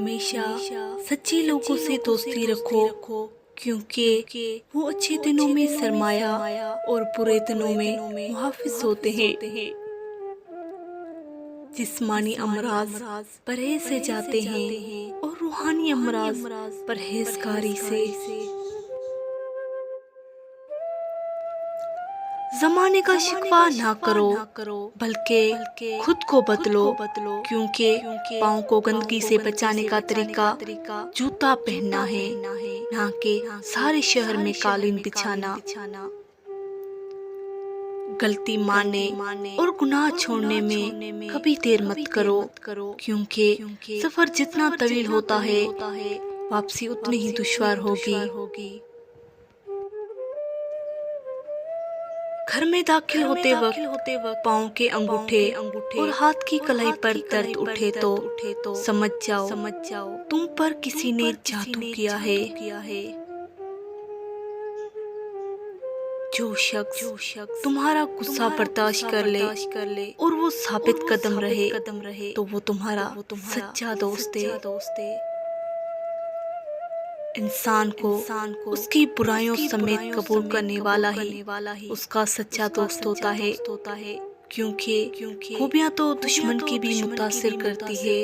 हमेशा सच्चे लोगों से दोस्ती रखो, क्योंकि वो अच्छे दिनों में सरमाया और बुरे दिनों में मुहाफिज होते हैं। जिस्मानी अमराज परहेज से जाते हैं और रूहानी अमराज परहेजगारी से। जमाने का शिकवा ना करो, बल्कि खुद को बदलो, क्योंकि पाँव को गंदगी से बचाने का तरीका जूता पहनना है, ना कि सारे शहर में कालीन बिछाना। गलती माने और गुनाह छोड़ने में कभी देर मत करो, क्योंकि सफर जितना तवील होता है वापसी उतनी ही दुश्वार होगी। घर में दाखिल होते वक्त पाँव के अंगूठे और हाथ की कलाई पर दर्द उठे तो समझ जाओ तुम पर किसी ने जादू किया है। जो शख्स तुम्हारा गुस्सा बर्दाश्त कर ले और वो साबित कदम रहे तो वो तुम्हारा सच्चा दोस्त है। इंसान को उसकी बुराइयों समेत कबूल करने वाला ही उसका सच्चा दोस्त होता है, क्योंकि खूबियां तो दुश्मन की भी मुतासिर करती है।